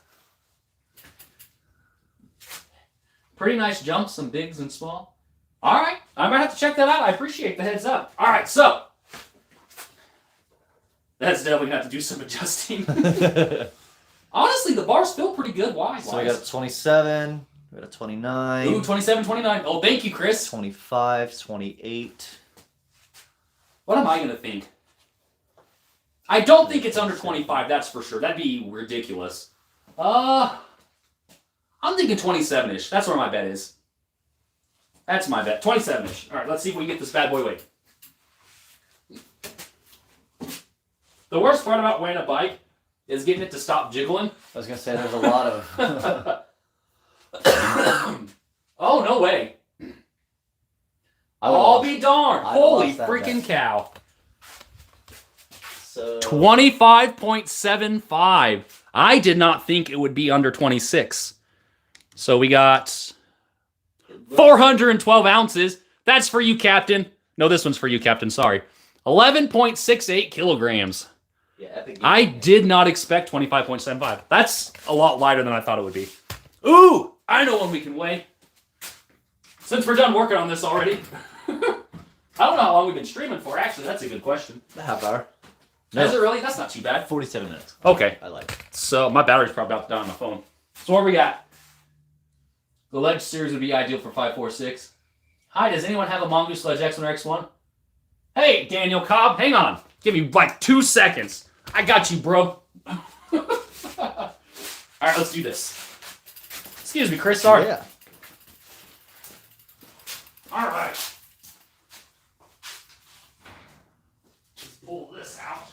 Pretty nice jumps, some bigs and small. All right, I might have to check that out. I appreciate the heads up. All right, so that's definitely gonna have to do some adjusting. Honestly, the bars feel pretty good. Why? So we got a 27, we got a 29. Ooh, 27, 29. Oh, thank you, Chris. 25, 28. What am I gonna think? I don't think it's under 25, that's for sure. That'd be ridiculous. I'm thinking 27-ish. That's where my bet is. That's my bet. 27-ish. All right, let's see if we can get this bad boy weighed. The worst part about weighing a bike is getting it to stop jiggling. I was going to say there's a lot of... Oh, no way. I'll be darned. Holy freaking cow. So 25.75. I did not think it would be under 26. So we got 412 ounces. That's for you, Captain. No, this one's for you, Captain. Sorry. 11.68 kilograms. Yeah, epic. I did not expect 25.75. That's a lot lighter than I thought it would be. Ooh, I know one we can weigh. Since we're done working on this already. I don't know how long we've been streaming for. Actually, that's a good question. A half hour. Is it really? That's not too bad. 47 minutes. Okay. I like it. So my battery's probably about to die on my phone. So what we got? The Ledge series would be ideal for 546. Hi, does anyone have a Mongoose Ledge X1 or X1? Hey, Daniel Cobb, hang on. Give me like 2 seconds. I got you, bro. All right, let's do this. Excuse me, Chris. Sorry. Yeah. All right. Just pull this out.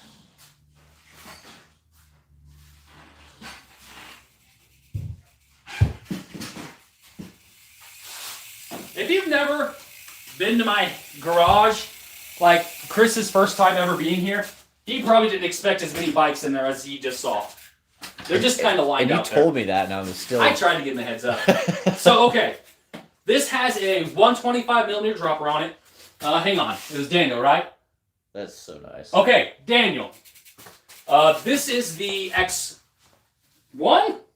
If you've never been to my garage, like Chris's first time ever being here, he probably didn't expect as many bikes in there as he just saw. They're just kind of lined and up you told me that, and I was still... I tried to give him the heads up. So, okay. This has a 125mm dropper on it. Hang on. It was Daniel, right? That's so nice. Okay, Daniel. This is the X1?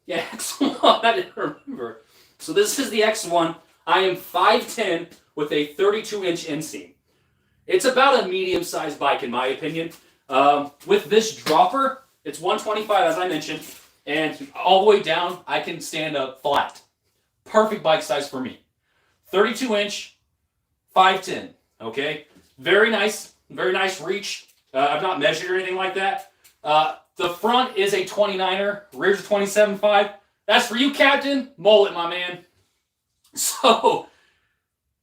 Yeah, X1. I didn't remember. So this is the X1. I am 5'10" with a 32-inch inseam. It's about a medium-sized bike, in my opinion. With this dropper, it's 125, as I mentioned, and all the way down, I can stand up flat. Perfect bike size for me. 32-inch, 5'10", okay? Very nice reach. I've not measured or anything like that. The front is a 29er, rear's a 27.5. That's for you, Captain. Mullet, my man. So,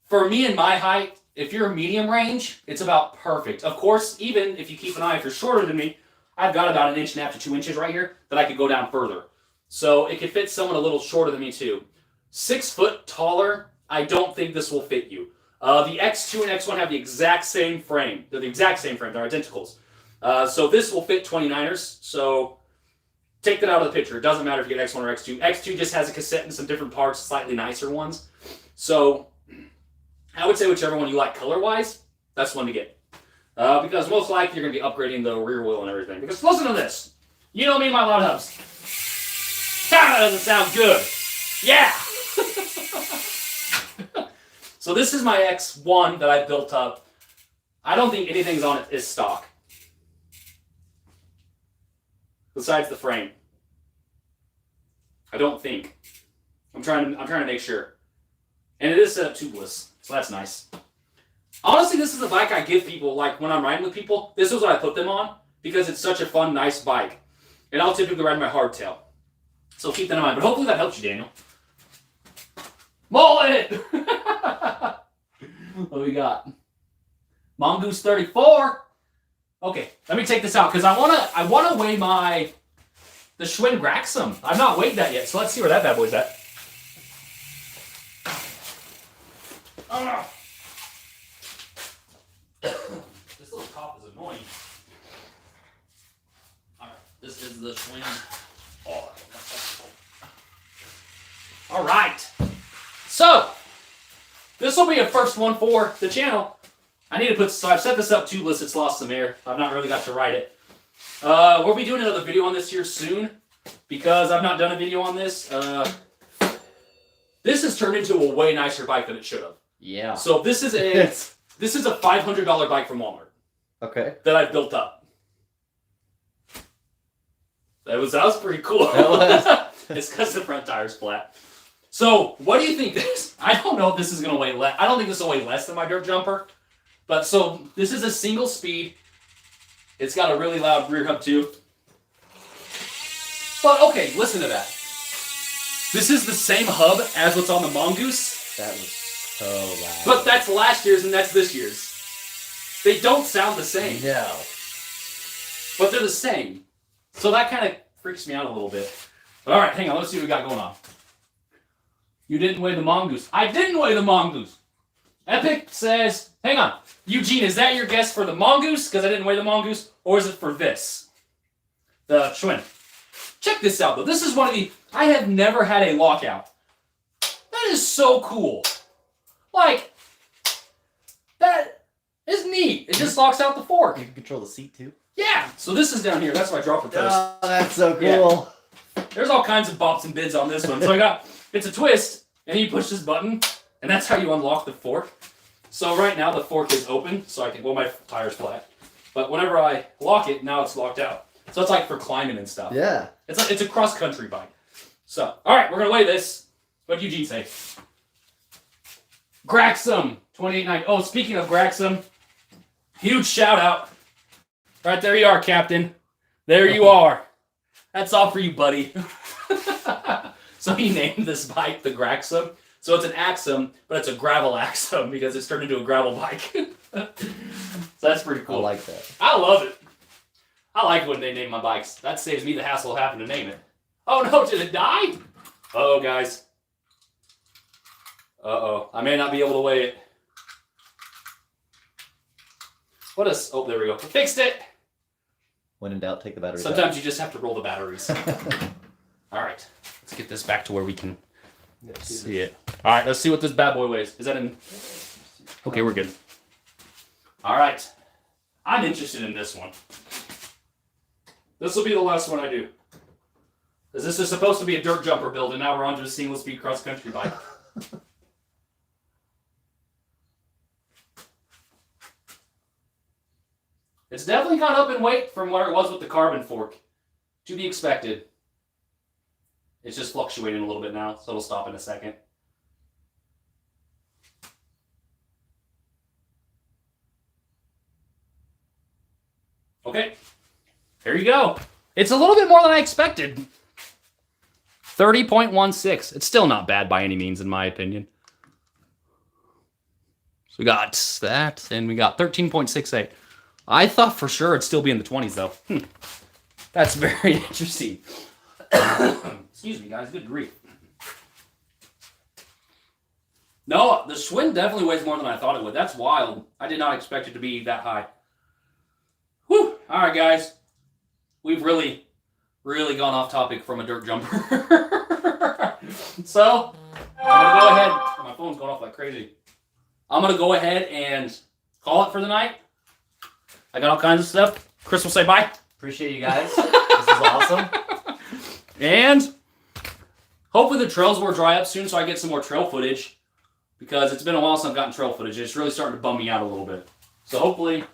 for me and my height, if you're medium range, it's about perfect. Of course, even if you keep an eye, if you're shorter than me, I've got about 1.5 inches to 2 inches right here that I could go down further. So it could fit someone a little shorter than me too. 6 foot taller, I don't think this will fit you. The X2 and X1 have the exact same frame. They're the exact same frame. They're identicals. So this will fit 29ers. So take that out of the picture. It doesn't matter if you get X1 or X2. X2 just has a cassette and some different parts, slightly nicer ones. So I would say whichever one you like color-wise, that's one to get. Because most likely you're going to be upgrading the rear wheel and everything. Because listen to this. You know me and my loud hubs. That doesn't sound good. Yeah. So this is my X1 that I built up. I don't think anything's on it is stock. Besides the frame. I don't think. I'm trying to make sure. And it is set up tubeless, so that's nice. Honestly, this is a bike I give people, like when I'm riding with people, this is what I put them on because it's such a fun, nice bike. And I'll typically ride my hardtail. So keep that in mind. But hopefully that helps you, Daniel. Mullet! What do we got? Mongoose 34. Okay, let me take this out because I wanna weigh the Schwinn Graxum. I've not weighed that yet, so let's see where that bad boy's at. This little top is annoying. Alright, this is the Schwinn. Oh. Alright. So, this will be a first one for the channel. So I've set this up tubeless, it's lost some air. I've not really got to ride it. We'll be doing another video on this here soon because I've not done a video on this. This has turned into a way nicer bike than it should have. Yeah. So this is a $500 bike from Walmart. Okay. That I've built up. That was pretty cool. That was. It's because the front tire's flat. So what do you think this? I don't know if this is gonna weigh less. I don't think this will weigh less than my dirt jumper. But so this is a single speed. It's got a really loud rear hub too. But okay, listen to that. This is the same hub as what's on the Mongoose. That was so loud. But that's last year's and that's this year's. They don't sound the same. No. But they're the same. So that kind of freaks me out a little bit. But all right, hang on. Let's see what we got going on. You didn't weigh the Mongoose. I didn't weigh the Mongoose. Epic says, hang on. Eugene, is that your guess for the Mongoose? Because I didn't weigh the Mongoose. Or is it for this? The Schwinn. Check this out, though. This is one of the... I have never had a lockout. That is so cool. Like, that is neat. It just locks out the fork. You can control the seat, too? Yeah. So this is down here. That's my dropper post. Oh, that's so cool. Yeah. There's all kinds of bops and bids on this one. So it's a twist, and you push this button, and that's how you unlock the fork. So right now the fork is open, so I can, well, my tire's flat. But whenever I lock it, now it's locked out. So it's like for climbing and stuff. Yeah. It's a cross-country bike. So, all right, we're going to weigh this. What did Eugene say? Graxum, 28.9. Oh, speaking of Graxum, huge shout-out. Right there you are, Captain. There you are. That's all for you, buddy. So he named this bike the Graxum. So it's an Axum, but it's a gravel Axum because it's turned into a gravel bike. So that's pretty cool. I like that. I love it. I like when they name my bikes. That saves me the hassle of having to name it. Oh no, did it die? Uh-oh, guys. Uh-oh. I may not be able to weigh it. What is... Oh, there we go. I fixed it! When in doubt, take the batteries Sometimes you just have to roll the batteries. All right. Let's get this back to where we can see it. All right, let's see what this bad boy weighs. Is that in... Okay, we're good. All right. I'm interested in this one. This will be the last one I do. Because this is supposed to be a dirt jumper build, and now we're onto a single speed cross country bike. It's definitely gone up in weight from where it was with the carbon fork. To be expected. It's just fluctuating a little bit now, so it'll stop in a second. Okay. There you go. It's a little bit more than I expected. 30.16. It's still not bad by any means, in my opinion. So we got that, and we got 13.68. I thought for sure it'd still be in the 20s, though. That's very interesting. Excuse me, guys. Good grief. No, the Schwinn definitely weighs more than I thought it would. That's wild. I did not expect it to be that high. Whew. All right, guys. We've really gone off topic from a dirt jumper. So, I'm going to go ahead. My phone's going off like crazy. I'm going to go ahead and call it for the night. I got all kinds of stuff. Chris will say bye. Appreciate you guys. This is awesome. And hopefully the trails will dry up soon so I get some more trail footage. Because it's been a while since I've gotten trail footage. It's really starting to bum me out a little bit. So hopefully,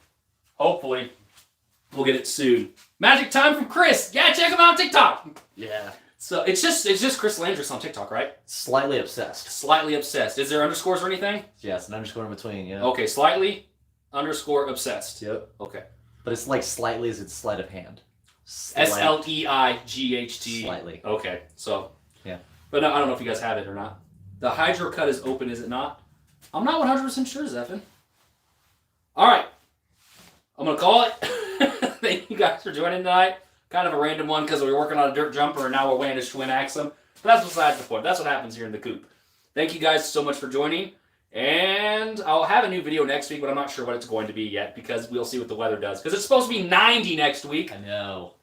we'll get it soon. Magic Time from Chris. Yeah, check him out on TikTok. Yeah. So it's just Chris Landris on TikTok, right? Slightly obsessed. Slightly obsessed. Is there underscores or anything? Yes, an underscore in between, yeah. Okay, slightly underscore obsessed. Yep. Okay. But it's like slightly as it's sleight of hand. SLEIGHT. Slightly. Okay, so. Yeah. But no, I don't know if you guys have it or not. The hydro cut is open, is it not? I'm not 100% sure, Zephin. All right. I'm going to call it. Thank you guys for joining tonight. Kind of a random one because we were working on a dirt jumper and now we're weighing a Schwinn Axum. But that's besides the point. That's what happens here in the coop. Thank you guys so much for joining. And I'll have a new video next week, but I'm not sure what it's going to be yet because we'll see what the weather does. Because it's supposed to be 90 next week. I know.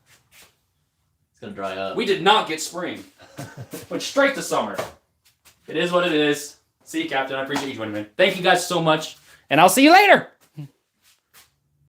It's going to dry up. We did not get spring. Went straight to summer. It is what it is. See you, Captain. I appreciate you joining me. Thank you guys so much. And I'll see you later.